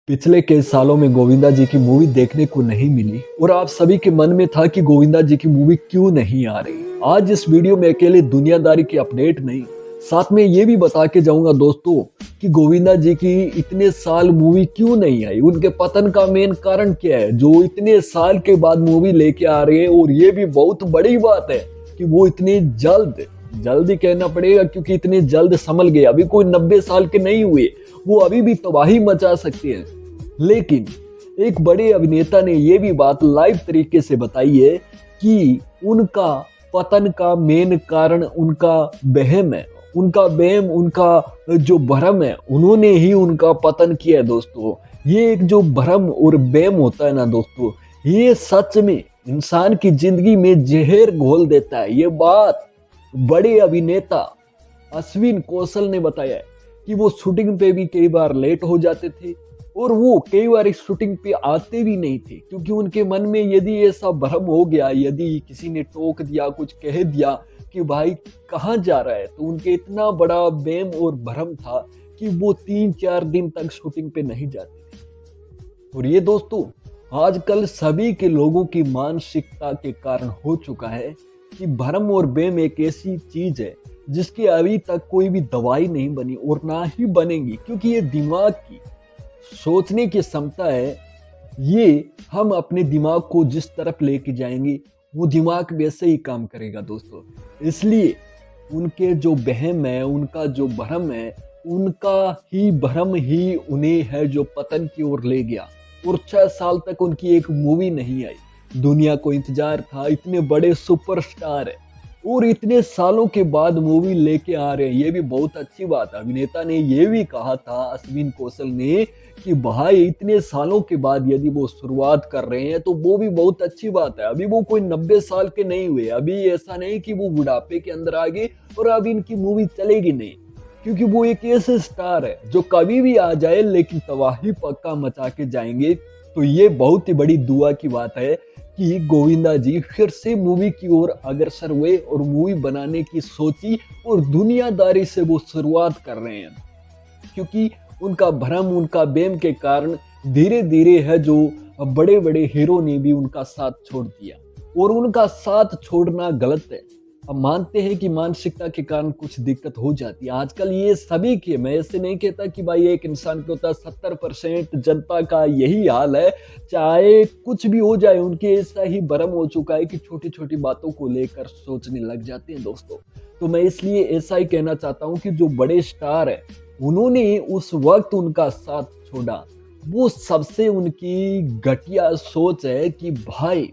पिछले कई सालों में गोविंदा जी की मूवी देखने को नहीं मिली और आप सभी के मन में था कि गोविंदा जी की मूवी क्यों नहीं आ रही। आज इस वीडियो में अकेले दुनियादारी की अपडेट नहीं, साथ में ये भी बता के जाऊंगा दोस्तों कि गोविंदा जी की इतने साल मूवी क्यों नहीं आई, उनके पतन का मेन कारण क्या है जो इतने साल के बाद मूवी लेके आ रहे हैं। और ये भी बहुत बड़ी बात है कि वो इतनी जल्दी कहना पड़ेगा क्योंकि इतने जल्द संभल गए। अभी कोई 90 साल के नहीं हुए, वो अभी भी तबाही मचा सकते हैं। लेकिन एक बड़े अभिनेता ने यह भी बात लाइव तरीके से बताई है कि उनका पतन का मेन कारण उनका वहम है, उनका वहम, उनका जो भ्रम है, उन्होंने ही उनका पतन किया है दोस्तों। ये एक जो भ्रम और वहम होता है ना दोस्तों, ये सच में इंसान की जिंदगी में जहर घोल देता है। ये बात बड़े अभिनेता अश्विन कौशल ने बताया है कि वो शूटिंग पे भी कई बार लेट हो जाते थे और वो कई बार इस शूटिंग पे आते भी नहीं थे क्योंकि उनके मन में यदि ऐसा भ्रम हो गया, यदि किसी ने टोक दिया, कुछ कह दिया कि भाई कहाँ जा रहा है, तो उनके इतना बड़ा वहम और भ्रम था कि वो 3-4 दिन तक शूटिंग पे नहीं जाते थे। और ये दोस्तों आजकल सभी के लोगों की मानसिकता के कारण हो चुका है कि भ्रम और वहम एक ऐसी चीज है जिसकी अभी तक कोई भी दवाई नहीं बनी और ना ही बनेगी, क्योंकि ये दिमाग की सोचने की क्षमता है। ये हम अपने दिमाग को जिस तरफ लेके जाएंगे वो दिमाग वैसे ही काम करेगा दोस्तों। इसलिए उनके जो वहम है, उनका जो भ्रम है, उनका ही भ्रम ही उन्हें है जो पतन की ओर ले गया। और 6 साल तक उनकी एक मूवी नहीं आई। दुनिया को इंतजार था, इतने बड़े सुपरस्टार है और इतने सालों के बाद मूवी लेके आ रहे हैं, ये भी बहुत अच्छी बात है। अभिनेता ने ये भी कहा था, अश्विन कौशल ने, कि भाई इतने सालों के बाद यदि वो शुरुआत कर रहे हैं तो वो भी बहुत अच्छी बात है। अभी वो कोई 90 साल के नहीं हुए, अभी ऐसा नहीं कि वो बुढ़ापे के अंदर आ गए और अब इनकी मूवी चलेगी नहीं, क्योंकि वो एक ऐसे स्टार है जो कभी भी आ जाए लेकिन तबाही पक्का मचा के जाएंगे। तो ये बहुत ही बड़ी दुआ की बात है कि गोविंदा जी फिर से मूवी की ओर अग्रसर हुए और मूवी बनाने की सोची और दुनियादारी से वो शुरुआत कर रहे हैं, क्योंकि उनका भ्रम, उनका वहम के कारण धीरे धीरे है जो बड़े बड़े हीरो ने भी उनका साथ छोड़ दिया। और उनका साथ छोड़ना गलत है। अब मानते हैं कि मानसिकता के कारण कुछ दिक्कत हो जाती है आजकल, ये सभी के, मैं ऐसे नहीं कहता कि भाई एक इंसान के होता है, 70% जनता का यही हाल है। चाहे कुछ भी हो जाए, उनके ऐसा ही भ्रम हो चुका है कि छोटी छोटी बातों को लेकर सोचने लग जाते हैं दोस्तों। तो मैं इसलिए ऐसा ही कहना चाहता हूं कि जो बड़े स्टार है उन्होंने उस वक्त उनका साथ छोड़ा, वो सबसे उनकी घटिया सोच है कि भाई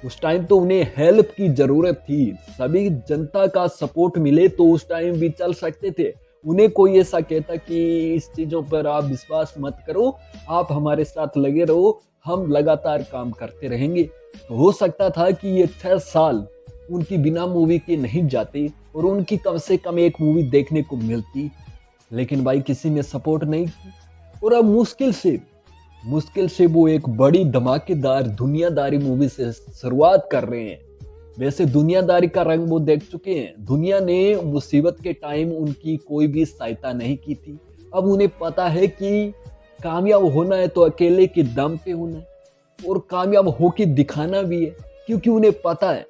उस टाइम तो उन्हें हेल्प की जरूरत थी, सभी जनता का सपोर्ट मिले तो उस टाइम भी चल सकते थे। उन्हें कोई ऐसा कहता कि इस चीजों पर आप विश्वास मत करो, आप हमारे साथ लगे रहो, हम लगातार काम करते रहेंगे, तो हो सकता था कि ये 6 साल उनकी बिना मूवी के नहीं जाते और उनकी कम से कम एक मूवी देखने को मिलती। लेकिन भाई किसी ने सपोर्ट नहीं की और अब मुश्किल से वो एक बड़ी धमाकेदार दुनियादारी मूवी से शुरुआत कर रहे हैं। वैसे दुनियादारी का रंग वो देख चुके हैं, दुनिया ने मुसीबत के टाइम उनकी कोई भी सहायता नहीं की थी। अब उन्हें पता है कि कामयाब होना है तो अकेले के दम पे होना है और कामयाब होके दिखाना भी है, क्योंकि उन्हें पता है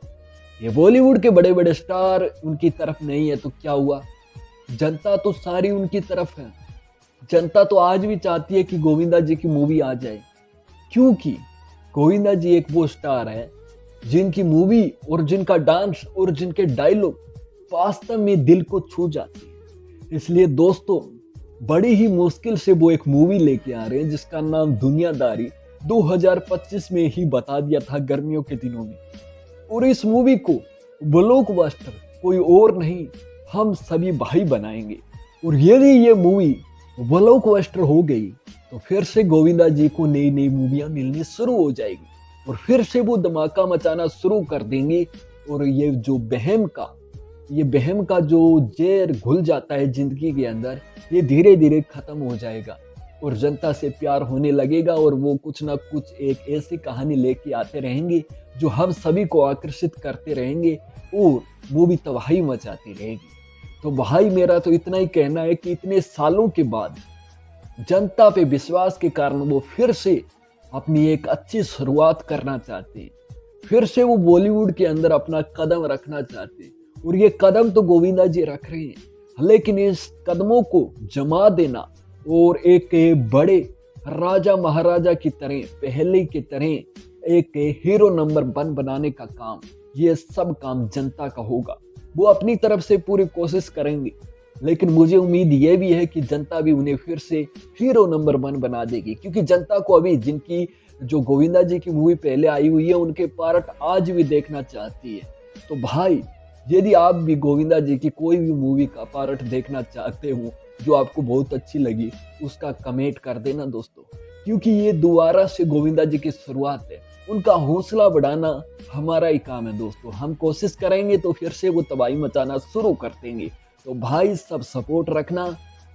ये बॉलीवुड के बड़े बड़े स्टार उनकी तरफ नहीं है तो क्या हुआ, जनता तो सारी उनकी तरफ है। जनता तो आज भी चाहती है कि गोविंदा जी की मूवी आ जाए, क्योंकि गोविंदा जी एक वो स्टार है जिनकी मूवी और जिनका डांस और जिनके डायलॉग वास्तव में दिल को छू जाती है। इसलिए दोस्तों बड़ी ही मुश्किल से वो एक मूवी लेके आ रहे हैं जिसका नाम दुनियादारी 2025 में ही बता दिया था गर्मियों के दिनों में। और इस मूवी को ब्लॉकबस्टर कोई और नहीं, हम सभी भाई बनाएंगे। और यदि ये मूवी ब्लॉकबस्टर हो गई तो फिर से गोविंदा जी को नई नई मूवियां मिलनी शुरू हो जाएगी और फिर से वो धमाका मचाना शुरू कर देंगे। और ये बहम का जो जहर घुल जाता है जिंदगी के अंदर, ये धीरे धीरे खत्म हो जाएगा और जनता से प्यार होने लगेगा और वो कुछ ना कुछ एक ऐसी कहानी लेके आते रहेंगे जो हम सभी को आकर्षित करते रहेंगे और वो भी तबाही मचाती रहेगी। तो भाई मेरा तो इतना ही कहना है कि इतने सालों के बाद जनता पे विश्वास के कारण वो फिर से अपनी एक अच्छी शुरुआत करना चाहते हैं। फिर से वो बॉलीवुड के अंदर अपना कदम रखना चाहते हैं और ये कदम तो गोविंदा जी रख रहे हैं, लेकिन इस कदमों को जमा देना और एक बड़े राजा महाराजा की तरह, पहले की तरह एक हीरो नंबर 1 बनाने का काम, ये सब काम जनता का होगा। वो अपनी तरफ से पूरी कोशिश करेंगे, लेकिन मुझे उम्मीद ये भी है कि जनता भी उन्हें फिर से हीरो नंबर 1 बना देगी, क्योंकि जनता को अभी जिनकी जो गोविंदा जी की मूवी पहले आई हुई है उनके पार्ट आज भी देखना चाहती है। तो भाई, यदि आप भी गोविंदा जी की कोई भी मूवी का पार्ट देखना चाहते हो जो आपको बहुत अच्छी लगी, उसका कमेंट कर देना दोस्तों, क्योंकि ये दोबारा से गोविंदा जी की शुरुआत है। उनका हौसला बढ़ाना हमारा ही काम है दोस्तों। हम कोशिश करेंगे तो फिर से वो तबाही मचाना शुरू कर देंगे। तो भाई, सब सपोर्ट रखना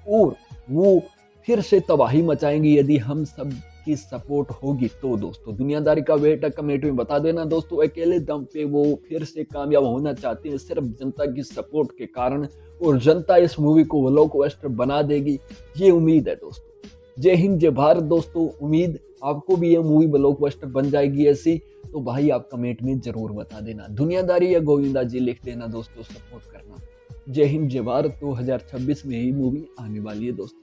और वो फिर से तबाही मचाएंगे यदि हम सब की सपोर्ट होगी तो दोस्तों। दुनियादारी का वेट है, कमेंट में बता देना दोस्तों। अकेले दम पे वो फिर से कामयाब होना चाहते हैं सिर्फ जनता की सपोर्ट के कारण, और जनता इस मूवी को ब्लॉकबस्टर बना देगी, ये उम्मीद है दोस्तों। जय हिंद, जय भारत दोस्तों। उम्मीद आपको भी ये मूवी ब्लॉकबस्टर बन जाएगी ऐसी, तो भाई आप कमेंट में जरूर बता देना। दुनियादारी या गोविंदा जी लिख देना दोस्तों, सपोर्ट करना। जय हिंद, जय भारत। 2026 में ही मूवी आने वाली है दोस्तों।